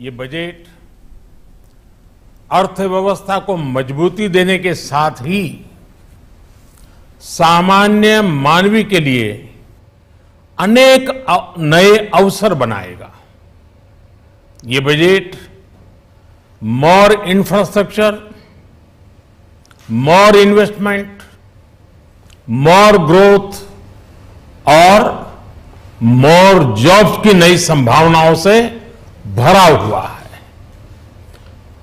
ये बजट अर्थव्यवस्था को मजबूती देने के साथ ही सामान्य मानवी के लिए अनेक नए अवसर बनाएगा। ये बजट मोर इंफ्रास्ट्रक्चर, मोर इन्वेस्टमेंट, मोर ग्रोथ और मोर जॉब्स की नई संभावनाओं से भरा हुआ है।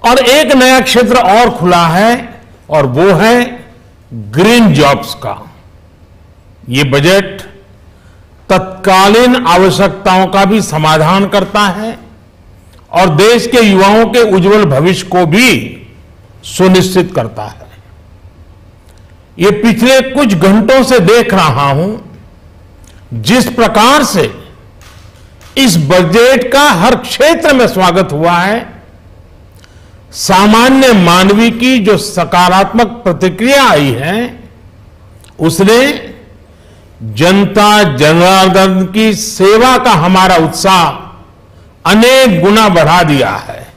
और एक नया क्षेत्र और खुला है और वो है ग्रीन जॉब्स का। ये बजट तत्कालीन आवश्यकताओं का भी समाधान करता है और देश के युवाओं के उज्जवल भविष्य को भी सुनिश्चित करता है। ये पिछले कुछ घंटों से देख रहा हूं जिस प्रकार से इस बजट का हर क्षेत्र में स्वागत हुआ है। सामान्य मानवी की जो सकारात्मक प्रतिक्रिया आई है उसने जनता जनार्दन की सेवा का हमारा उत्साह अनेक गुना बढ़ा दिया है।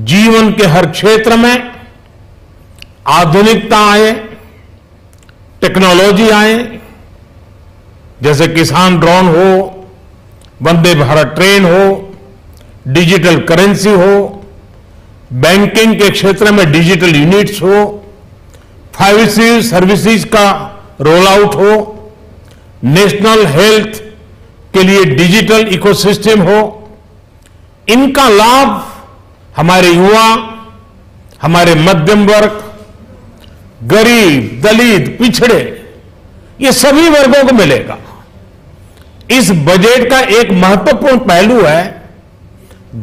जीवन के हर क्षेत्र में आधुनिकता आए, टेक्नोलॉजी आए, जैसे किसान ड्रोन हो, वंदे भारत ट्रेन हो, डिजिटल करेंसी हो, बैंकिंग के क्षेत्र में डिजिटल यूनिट्स हो, 5G सर्विसेज का रोल आउट हो, नेशनल हेल्थ के लिए डिजिटल इकोसिस्टम हो। इनका लाभ हमारे युवा, हमारे मध्यम वर्ग, गरीब, दलित, पिछड़े, ये सभी वर्गों को मिलेगा। इस बजट का एक महत्वपूर्ण पहलू है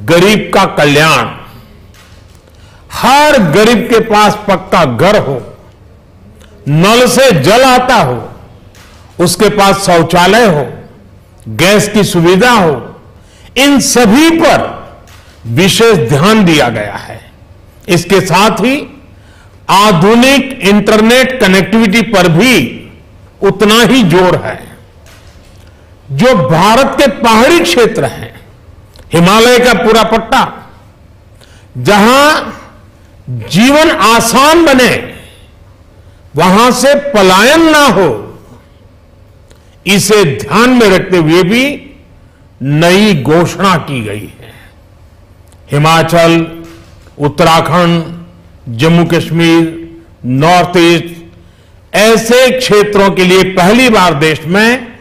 गरीब का कल्याण। हर गरीब के पास पक्का घर हो, नल से जल आता हो, उसके पास शौचालय हो, गैस की सुविधा हो, इन सभी पर विशेष ध्यान दिया गया है। इसके साथ ही आधुनिक इंटरनेट कनेक्टिविटी पर भी उतना ही जोर है। जो भारत के पहाड़ी क्षेत्र हैं, हिमालय का पूरा पट्टा, जहां जीवन आसान बने, वहां से पलायन ना हो, इसे ध्यान में रखते हुए भी नई घोषणा की गई है। हिमाचल, उत्तराखंड, जम्मू कश्मीर, नॉर्थ ईस्ट ऐसे क्षेत्रों के लिए पहली बार देश में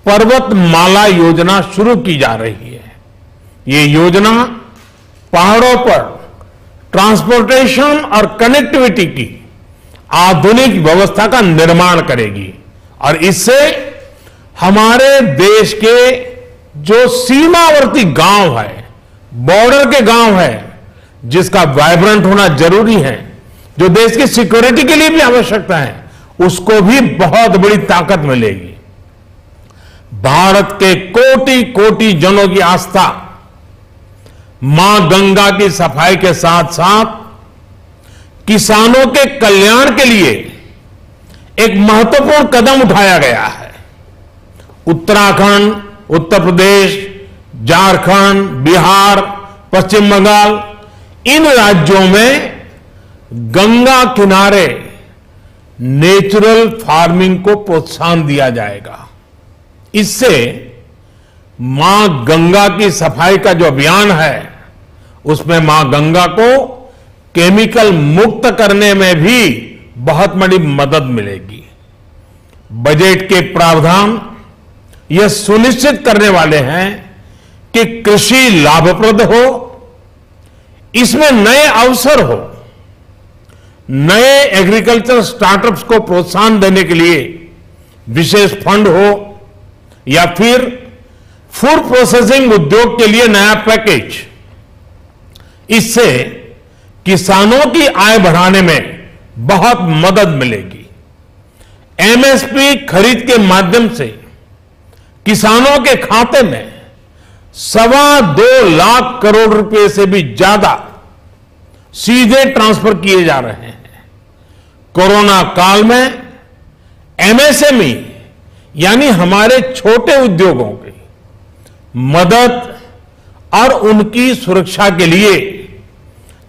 पर्वतमाला योजना शुरू की जा रही है। ये योजना पहाड़ों पर ट्रांसपोर्टेशन और कनेक्टिविटी की आधुनिक व्यवस्था का निर्माण करेगी और इससे हमारे देश के जो सीमावर्ती गांव है, बॉर्डर के गांव है, जिसका वाइब्रेंट होना जरूरी है, जो देश की सिक्योरिटी के लिए भी आवश्यकता है, उसको भी बहुत बड़ी ताकत मिलेगी। भारत के कोटि कोटि जनों की आस्था मां गंगा की सफाई के साथ साथ किसानों के कल्याण के लिए एक महत्वपूर्ण कदम उठाया गया है। उत्तराखंड, उत्तर प्रदेश, झारखंड, बिहार, पश्चिम बंगाल, इन राज्यों में गंगा किनारे नेचुरल फार्मिंग को प्रोत्साहन दिया जाएगा। इससे मां गंगा की सफाई का जो अभियान है उसमें मां गंगा को केमिकल मुक्त करने में भी बहुत बड़ी मदद मिलेगी। बजट के प्रावधान यह सुनिश्चित करने वाले हैं कि कृषि लाभप्रद हो, इसमें नए अवसर हो, नए एग्रीकल्चर स्टार्टअप्स को प्रोत्साहन देने के लिए विशेष फंड हो या फिर फूड प्रोसेसिंग उद्योग के लिए नया पैकेज। इससे किसानों की आय बढ़ाने में बहुत मदद मिलेगी। एमएसपी खरीद के माध्यम से किसानों के खाते में 2.25 लाख करोड़ रुपए से भी ज्यादा सीधे ट्रांसफर किए जा रहे हैं। कोरोना काल में एमएसएमई यानी हमारे छोटे उद्योगों की मदद और उनकी सुरक्षा के लिए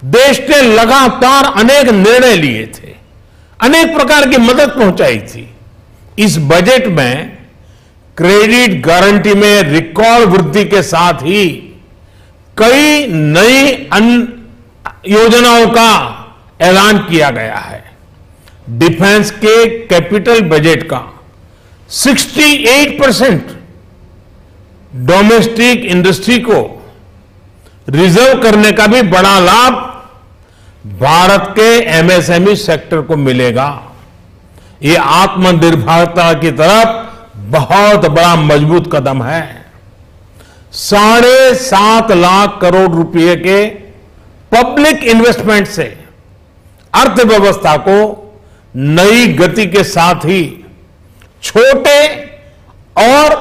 देश ने लगातार अनेक निर्णय लिए थे, अनेक प्रकार की मदद पहुंचाई थी। इस बजट में क्रेडिट गारंटी में रिकॉर्ड वृद्धि के साथ ही कई नई योजनाओं का ऐलान किया गया है। डिफेंस के कैपिटल बजट का 68% डोमेस्टिक इंडस्ट्री को रिजर्व करने का भी बड़ा लाभ भारत के एमएसएमई सेक्टर को मिलेगा। ये आत्मनिर्भरता की तरफ बहुत बड़ा मजबूत कदम है। 7.5 लाख करोड़ रुपए के पब्लिक इन्वेस्टमेंट से अर्थव्यवस्था को नई गति के साथ ही छोटे और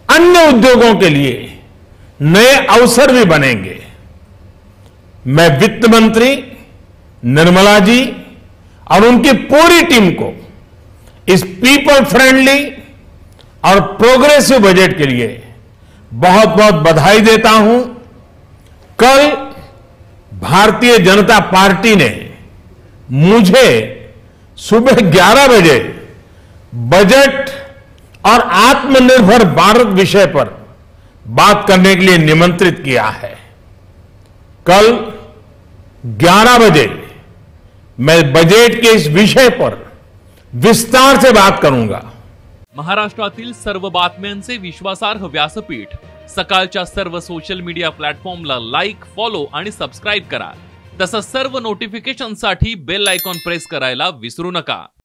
अन्य उद्योगों के लिए नए अवसर भी बनेंगे। मैं वित्त मंत्री निर्मला जी और उनकी पूरी टीम को इस पीपल फ्रेंडली और प्रोग्रेसिव बजट के लिए बहुत बहुत बधाई देता हूं। कल भारतीय जनता पार्टी ने मुझे सुबह 11 बजे बजट और आत्मनिर्भर भारत विषय पर बात करने के लिए निमंत्रित किया है। कल 11 बजे मैं बजट के इस विषय पर विस्तार से बात करूंगा। महाराष्ट्रातील सर्व बातम्यांचे विश्वासार्ह व्यासपीठ सकाळच्या सर्व सोशल मीडिया प्लॅटफॉर्मला लाईक, फॉलो आणि सबस्क्राईब करा। तसंच सर्व नोटिफिकेशनसाठी बेल आयकॉन प्रेस करायला विसरू नका।